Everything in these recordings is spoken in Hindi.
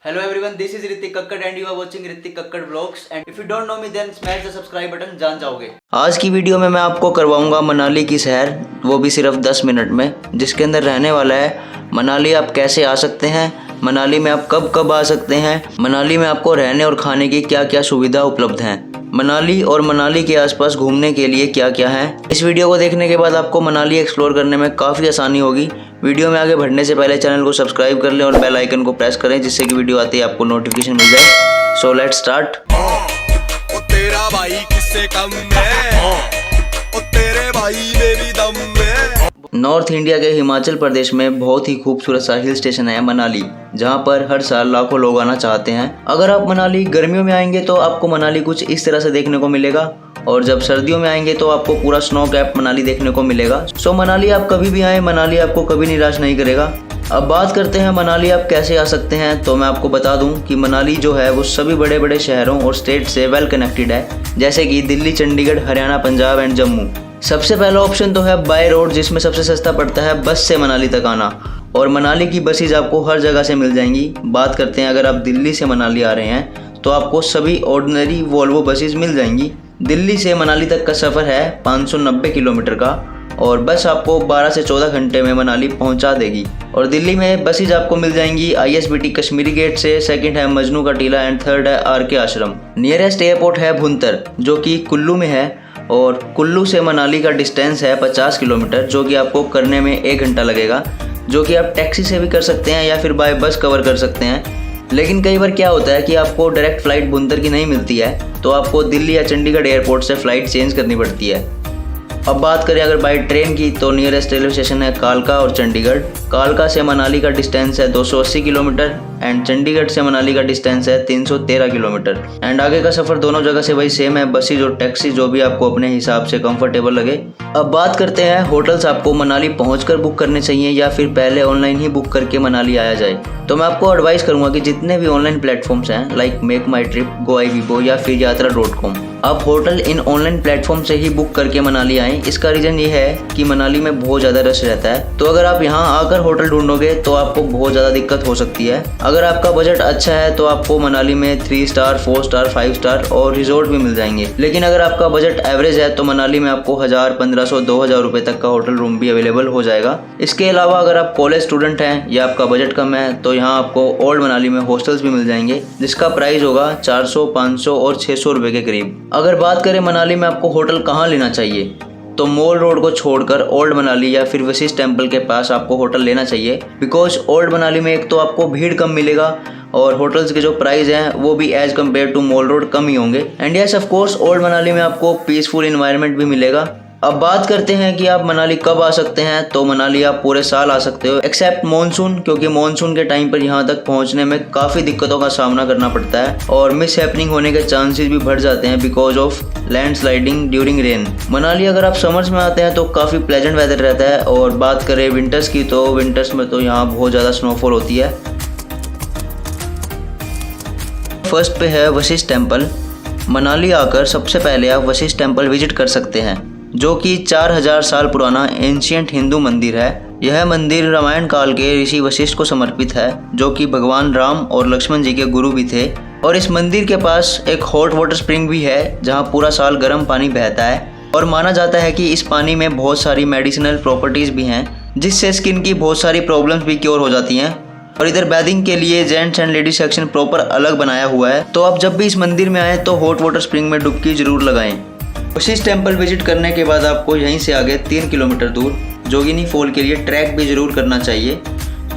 Hello everyone, this is Ritik Kakkad and you are watching Ritik Kakkad Vlogs and if you don't know me then smash the subscribe button जान जाओगे। आज की वीडियो में मैं आपको करवाऊंगा मनाली की सैर, वो भी सिर्फ 10 मिनट में, जिसके अंदर रहने वाला है मनाली आप कैसे आ सकते हैं, मनाली में आप कब कब आ सकते हैं, मनाली में आपको रहने और खाने की क्या क्या सुविधा उपलब्ध हैं, मनाली और मनाली के आसपास घूमने के लिए क्या क्या है। इस वीडियो को देखने के बाद आपको मनाली एक्सप्लोर करने में काफ़ी आसानी होगी। वीडियो में आगे बढ़ने से पहले चैनल को सब्सक्राइब कर लें और बेल आइकन को प्रेस करें जिससे कि वीडियो आते ही आपको नोटिफिकेशन मिल जाए। So let's start. ओ तेरा भाई किससे कम है, ओ तेरे भाई में भी दम है। नॉर्थ इंडिया के हिमाचल प्रदेश में बहुत ही खूबसूरत सा हिल स्टेशन है मनाली, जहां पर हर साल लाखों लोग आना चाहते हैं। अगर आप मनाली गर्मियों में आएंगे तो आपको मनाली कुछ इस तरह से देखने को मिलेगा और जब सर्दियों में आएंगे तो आपको पूरा स्नो कैप मनाली देखने को मिलेगा। सो मनाली आप कभी भी आए, मनाली आपको कभी निराश नहीं करेगा। अब बात करते हैं मनाली आप कैसे आ सकते हैं। तो मैं आपको बता दूं कि मनाली जो है वो सभी बड़े बड़े शहरों और स्टेट से वेल कनेक्टेड है, जैसे कि दिल्ली, चंडीगढ़, हरियाणा, पंजाब एंड जम्मू। सबसे पहला ऑप्शन तो है बाय रोड, जिसमें सबसे सस्ता पड़ता है बस से मनाली तक आना और मनाली की बसेज आपको हर जगह से मिल जाएंगी। बात करते हैं अगर आप दिल्ली से मनाली आ रहे हैं तो आपको सभी ऑर्डिनरी वोल्वो बसेज मिल जाएंगी। दिल्ली से मनाली तक का सफ़र है 590 किलोमीटर का और बस आपको 12 से 14 घंटे में मनाली पहुंचा देगी। और दिल्ली में बसेज आपको मिल जाएंगी ISBT कश्मीरी गेट से, सेकंड है मजनू का टीला एंड थर्ड है RK आश्रम। नियरेस्ट एयरपोर्ट है भुंतर जो कि कुल्लू में है और कुल्लू से मनाली का डिस्टेंस है 50 किलोमीटर, जो कि आपको करने में 1 घंटा लगेगा, जो कि आप टैक्सी से भी कर सकते हैं या फिर बाय बस कवर कर सकते हैं। लेकिन कई बार क्या होता है कि आपको डायरेक्ट फ़्लाइट भुंतर की नहीं मिलती है, तो आपको दिल्ली या चंडीगढ़ एयरपोर्ट से फ़्लाइट चेंज करनी पड़ती है। अब बात करें अगर बाय ट्रेन की तो नियरेस्ट रेलवे स्टेशन है कालका और चंडीगढ़। कालका से मनाली का डिस्टेंस है 280 किलोमीटर एंड चंडीगढ़ से मनाली का डिस्टेंस है 313 किलोमीटर एंड आगे का सफ़र दोनों जगह से वही सेम है, बसेज और टैक्सी जो भी आपको अपने हिसाब से कंफर्टेबल लगे। अब बात करते हैं होटल्स आपको मनाली पहुंचकर बुक करने चाहिए या फिर पहले ऑनलाइन ही बुक करके मनाली आया जाए। तो मैं आपको एडवाइस करूंगा कि जितने भी ऑनलाइन प्लेटफॉर्म्स हैं लाइक मेक माई ट्रिप, GoIbibo या फिर यात्रा.com, आप होटल इन ऑनलाइन प्लेटफॉर्म से ही बुक करके मनाली आएँ। इसका रीज़न ये है कि मनाली में बहुत ज़्यादा रश रहता है, तो अगर आप यहाँ आकर होटल ढूंढोगे तो आपको बहुत ज़्यादा दिक्कत हो सकती है। अगर आपका बजट अच्छा है तो आपको मनाली में 3 स्टार, 4 स्टार, 5 स्टार और रिजॉर्ट भी मिल जाएंगे। लेकिन अगर आपका बजट एवरेज है तो मनाली में आपको 1000, 1500, 2000 रुपये तक का होटल रूम भी अवेलेबल हो जाएगा। इसके अलावा अगर आप कॉलेज स्टूडेंट हैं या आपका बजट कम है तो यहाँ आपको ओल्ड मनाली में हॉस्टल्स भी मिल जाएंगे, जिसका प्राइस होगा 400, 500 और 600 रुपये के करीब। अगर बात करें मनाली में आपको होटल कहाँ लेना चाहिए तो मॉल रोड को छोड़कर ओल्ड मनाली या फिर वशिष्ठ टेम्पल के पास आपको होटल लेना चाहिए, बिकॉज ओल्ड मनाली में एक तो आपको भीड़ कम मिलेगा और होटल्स के जो प्राइस हैं वो भी as compare to mall road कम ही होंगे। And yes of course old Manali में आपको पीसफुल इन्वायरमेंट भी मिलेगा। अब बात करते हैं कि आप मनाली कब आ सकते हैं। तो मनाली आप पूरे साल आ सकते हो एक्सेप्ट मॉनसून, क्योंकि मॉनसून के टाइम पर यहाँ तक पहुँचने में काफ़ी दिक्कतों का सामना करना पड़ता है और मिस हैपनिंग होने के चांसेस भी बढ़ जाते हैं because of landsliding during rain. Manali अगर आप समर्स में आते हैं तो काफ़ी प्लेजेंट वेदर रहता है और बात करें विंटर्स की तो विंटर्स में तो यहाँ बहुत ज़्यादा स्नोफॉल होती है। फर्स्ट पे है वशिष्ठ टेम्पल। मनाली आकर सबसे पहले आप वशिष्ठ टेम्पल विजिट कर सकते हैं, जो कि 4000 साल पुराना एंशिएंट हिंदू मंदिर है। यह मंदिर रामायण काल के ऋषि वशिष्ठ को समर्पित है, जो कि भगवान राम और लक्ष्मण जी के गुरु भी थे। और इस मंदिर के पास एक हॉट वाटर स्प्रिंग भी है, जहां पूरा साल गर्म पानी बहता है और माना जाता है कि इस पानी में बहुत सारी मेडिसिनल प्रॉपर्टीज़ भी हैं, जिससे स्किन की बहुत सारी प्रॉब्लम्स भी क्योर हो जाती हैं। और इधर बैथिंग के लिए gents and ladies section proper अलग बनाया हुआ है, तो आप जब भी इस मंदिर में आएँ तो हॉट वाटर स्प्रिंग में डुबकी जरूर लगाएं। वशिष्ठ टेम्पल विजिट करने के बाद आपको यहीं से आगे 3 किलोमीटर दूर जोगिनी फॉल के लिए ट्रैक भी जरूर करना चाहिए।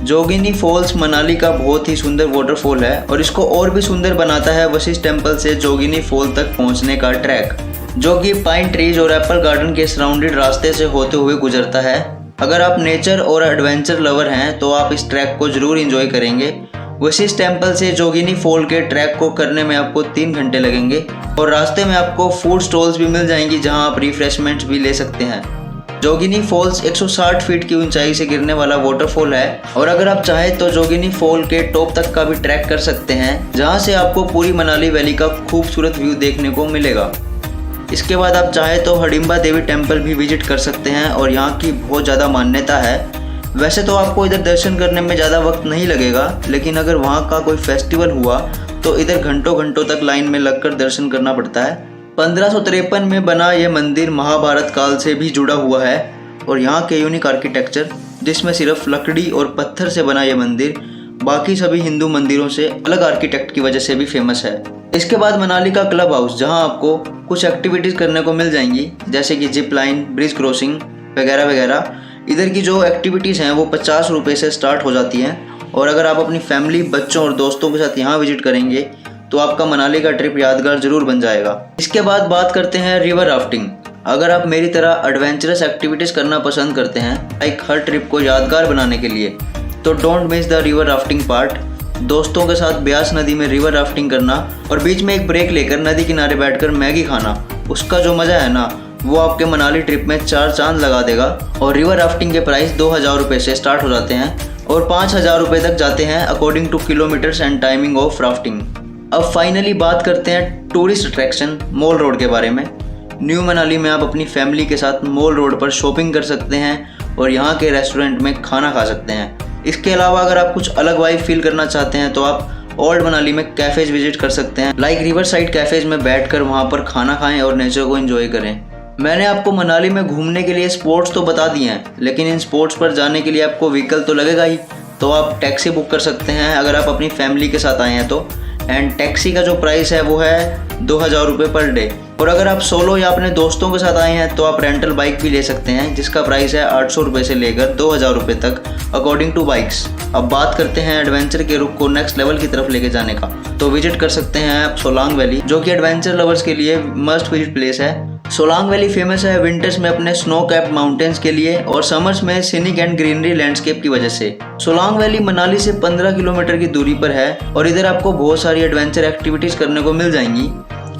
जोगिनी फॉल्स मनाली का बहुत ही सुंदर वाटरफॉल है और इसको और भी सुंदर बनाता है वशिष्ठ टेम्पल से जोगिनी फॉल तक पहुंचने का ट्रैक, जो कि पाइन ट्रीज और एप्पल गार्डन के सराउंडेड रास्ते से होते हुए गुजरता है। अगर आप नेचर और एडवेंचर लवर हैं तो आप इस ट्रैक को जरूर इंजॉय करेंगे। वशिष्ठ टेम्पल से जोगिनी फॉल के ट्रैक को करने में आपको 3 घंटे लगेंगे और रास्ते में आपको फूड स्टॉल्स भी मिल जाएंगी, जहां आप रिफ्रेशमेंट्स भी ले सकते हैं। जोगिनी फॉल्स 160 फीट की ऊंचाई से गिरने वाला वाटरफॉल है और अगर आप चाहें तो जोगिनी फॉल के टॉप तक का भी ट्रैक कर सकते हैं, जहां से आपको पूरी मनाली वैली का खूबसूरत व्यू देखने को मिलेगा। इसके बाद आप चाहें तो हडिम्बा देवी टेम्पल भी विजिट कर सकते हैं और यहाँ की बहुत ज़्यादा मान्यता है वैसे तो आपको इधर दर्शन करने में ज़्यादा वक्त नहीं लगेगा, लेकिन अगर वहाँ का कोई फेस्टिवल हुआ तो इधर घंटों घंटों तक लाइन में लगकर दर्शन करना पड़ता है। 1553 में बना ये मंदिर महाभारत काल से भी जुड़ा हुआ है और यहाँ के यूनिक आर्किटेक्चर, जिसमें सिर्फ लकड़ी और पत्थर से बना ये मंदिर बाकी सभी हिंदू मंदिरों से अलग आर्किटेक्ट की वजह से भी फेमस है। इसके बाद मनाली का क्लब हाउस, जहाँ आपको कुछ एक्टिविटीज़ करने को मिल जाएंगी, जैसे कि जिप लाइन, ब्रिज क्रॉसिंग वगैरह वगैरह। इधर की जो एक्टिविटीज़ हैं वो 50 रुपये से स्टार्ट हो जाती हैं और अगर आप अपनी फैमिली, बच्चों और दोस्तों के साथ यहाँ विजिट करेंगे तो आपका मनाली का ट्रिप यादगार जरूर बन जाएगा। इसके बाद बात करते हैं रिवर राफ्टिंग। अगर आप मेरी तरह एडवेंचरस एक्टिविटीज़ करना पसंद करते हैं, लाइक हर ट्रिप को यादगार बनाने के लिए, तो don't miss the river rafting part. दोस्तों के साथ ब्यास नदी में रिवर राफ्टिंग करना और बीच में एक ब्रेक लेकर नदी किनारे बैठकर मैगी खाना, उसका जो मज़ा है ना, वो आपके मनाली ट्रिप में 4 चांद लगा देगा। और रिवर राफ्टिंग के प्राइस 2000 रुपये से स्टार्ट हो जाते हैं और 5000 रुपये तक जाते हैं according to kilometres and timing of rafting. अब फाइनली बात करते हैं टूरिस्ट अट्रैक्शन मॉल रोड के बारे में। न्यू मनाली में आप अपनी फैमिली के साथ मॉल रोड पर शॉपिंग कर सकते हैं और यहाँ के रेस्टोरेंट में खाना खा सकते हैं। इसके अलावा अगर आप कुछ अलग वाइब फील करना चाहते हैं तो आप ओल्ड मनाली में कैफ़ेज विजिट कर सकते हैं, लाइक रिवर साइड कैफ़ेज में बैठकर वहाँ पर खाना खाएं और नेचर को एंजॉय करें। मैंने आपको मनाली में घूमने के लिए स्पॉट्स तो बता दिए हैं, लेकिन इन स्पॉट्स पर जाने के लिए आपको व्हीकल तो लगेगा ही, तो आप टैक्सी बुक कर सकते हैं अगर आप अपनी फैमिली के साथ आए हैं तो। एंड टैक्सी का जो प्राइस है वो है 2000 रुपये पर डे। और अगर आप सोलो या अपने दोस्तों के साथ आए हैं तो आप रेंटल बाइक भी ले सकते हैं, जिसका प्राइस है 800 रुपये से लेकर 2000 रुपये तक अकॉर्डिंग टू बाइक्स। अब बात करते हैं एडवेंचर के रुख को नेक्स्ट लेवल की तरफ लेके जाने का, तो विजिट कर सकते हैं आप सोलांग वैली, जो कि एडवेंचर लवर्स के लिए मस्ट विजिट प्लेस है। सोलांग वैली फेमस है विंटर्स में अपने स्नो कैप माउंटेन्स के लिए और समर्स में सीनिक एंड ग्रीनरी लैंडस्केप की वजह से। सोलांग वैली मनाली से 15 किलोमीटर की दूरी पर है और इधर आपको बहुत सारी एडवेंचर एक्टिविटीज़ करने को मिल जाएंगी,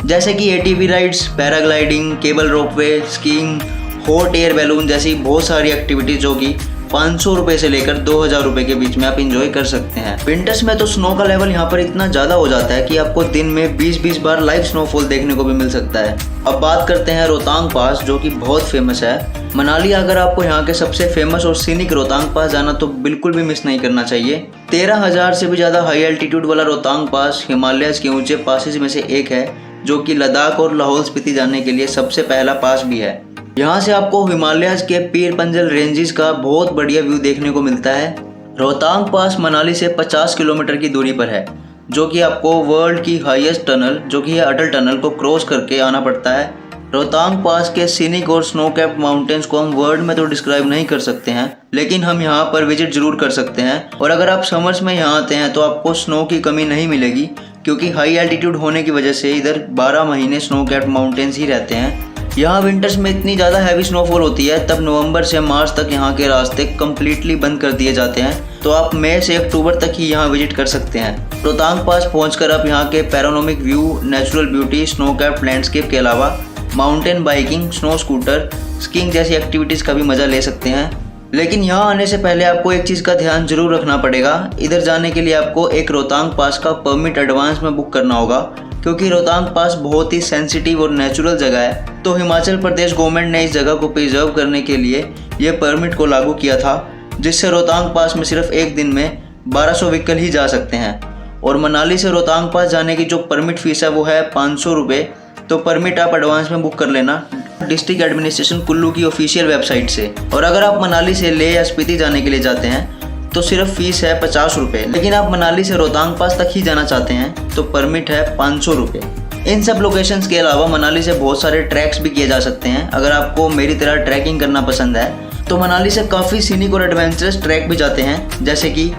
जैसे कि ATV rides, paragliding, cable ropeway, skiing, hot air balloon जैसी बहुत सारी एक्टिविटीज़ जो कि 500 रुपये से लेकर 2000 रुपये के बीच में आप इंजॉय कर सकते हैं। विंटर्स में तो स्नो का लेवल यहाँ पर इतना ज़्यादा हो जाता है कि आपको दिन में 20-20 बार लाइव स्नोफॉल देखने को भी मिल सकता है। अब बात करते हैं रोहतांग पास, जो कि बहुत फेमस है मनाली। अगर आपको यहाँ के सबसे फेमस और सीनिक रोहतांग पास जाना तो बिल्कुल भी मिस नहीं करना चाहिए। 13,000 से भी ज़्यादा हाई एल्टीट्यूड वाला रोहतांग पास हिमालयस के ऊंचे पासेज में से एक है, जो कि लद्दाख और लाहौल स्पीति जाने के लिए सबसे पहला पास भी है। यहाँ से आपको हिमालयस के पीर पंजल रेंजेस का बहुत बढ़िया व्यू देखने को मिलता है। रोहतांग पास मनाली से 50 किलोमीटर की दूरी पर है, जो कि आपको वर्ल्ड की हाईएस्ट टनल, जो कि है अटल टनल, को क्रॉस करके आना पड़ता है। रोहतांग पास के सीनिक और स्नो कैप माउंटेन्स को हम वर्ड में तो डिस्क्राइब नहीं कर सकते हैं, लेकिन हम यहाँ पर विजिट जरूर कर सकते हैं। और अगर आप समर्स में यहाँ आते हैं तो आपको स्नो की कमी नहीं मिलेगी, क्योंकि हाई एल्टीट्यूड होने की वजह से इधर 12 महीने स्नो कैप माउंटेन्स ही रहते हैं। यहाँ विंटर्स में इतनी ज़्यादा हैवी स्नोफॉल होती है, तब नवंबर से मार्च तक यहाँ के रास्ते कम्प्लीटली बंद कर दिए जाते हैं, तो आप मई से अक्टूबर तक ही यहाँ विजिट कर सकते हैं। रोहतांग पास पहुँचकर आप यहाँ के panoramic view, natural beauty, snow cap landscape के अलावा mountain biking, snow scooter, skiing जैसी एक्टिविटीज़ का भी मज़ा ले सकते हैं। लेकिन यहाँ आने से पहले आपको एक चीज़ का ध्यान जरूर रखना पड़ेगा। इधर जाने के लिए आपको एक रोहतांग पास का परमिट एडवांस में बुक करना होगा, क्योंकि रोहतांग पास बहुत ही सेंसिटिव और नेचुरल जगह है। तो हिमाचल प्रदेश गवर्नमेंट ने इस जगह को प्रिजर्व करने के लिए ये परमिट को लागू किया था, जिससे रोहतांग पास में सिर्फ एक दिन में 1200 व्हीकल ही जा सकते हैं। और मनाली से रोहतांग पास जाने की जो परमिट फीस है वो है 500 रुपये। तो परमिट आप एडवांस में बुक कर लेना डिस्ट्रिक्ट एडमिनिस्ट्रेशन कुल्लू की ऑफिशियल वेबसाइट से। और अगर आप मनाली से लेह या स्पीति जाने के लिए जाते हैं तो सिर्फ फीस है 50 रुपये, लेकिन आप मनाली से रोहतांग पास तक ही जाना चाहते हैं तो परमिट है 500 रुपये। इन सब लोकेशंस के अलावा मनाली से बहुत सारे ट्रैक्स भी किए जा सकते हैं। अगर आपको मेरी तरह ट्रैकिंग करना पसंद है तो मनाली से काफ़ी सीनिक और एडवेंचरस ट्रैक भी जाते हैं, जैसे कि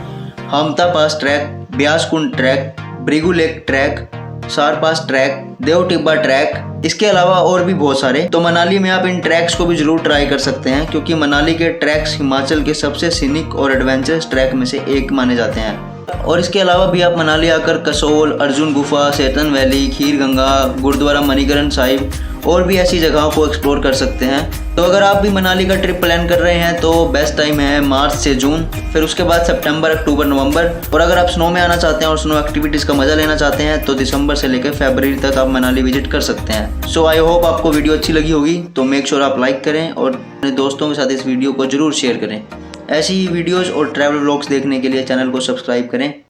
हमता पास ट्रैक, ब्यास कुंड ट्रैक, ब्रिगू लेक ट्रैक, सार पास ट्रैक, देव टिब्बा ट्रैक, इसके अलावा और भी बहुत सारे। तो मनाली में आप इन ट्रैक्स को भी जरूर ट्राई कर सकते हैं, क्योंकि मनाली के ट्रैक्स हिमाचल के सबसे सीनिक और एडवेंचरस ट्रैक में से एक माने जाते हैं। और इसके अलावा भी आप मनाली आकर कसोल, अर्जुन गुफा, सेतन वैली, खीर गंगा, गुरुद्वारा मणिकरण साहिब और भी ऐसी जगहों को एक्सप्लोर कर सकते हैं। तो अगर आप भी मनाली का ट्रिप प्लान कर रहे हैं तो बेस्ट टाइम है मार्च से जून, फिर उसके बाद सितंबर, अक्टूबर, नवंबर। और अगर आप स्नो में आना चाहते हैं और स्नो एक्टिविटीज़ का मज़ा लेना चाहते हैं तो दिसंबर से लेकर फरवरी तक आप मनाली विजिट कर सकते हैं। सो आई होप आपको वीडियो अच्छी लगी होगी, तो मेक श्योर आप लाइक करें और अपने दोस्तों के साथ इस वीडियो को जरूर शेयर करें। ऐसी ही वीडियोस और ट्रैवल व्लॉग्स देखने के लिए चैनल को सब्सक्राइब करें।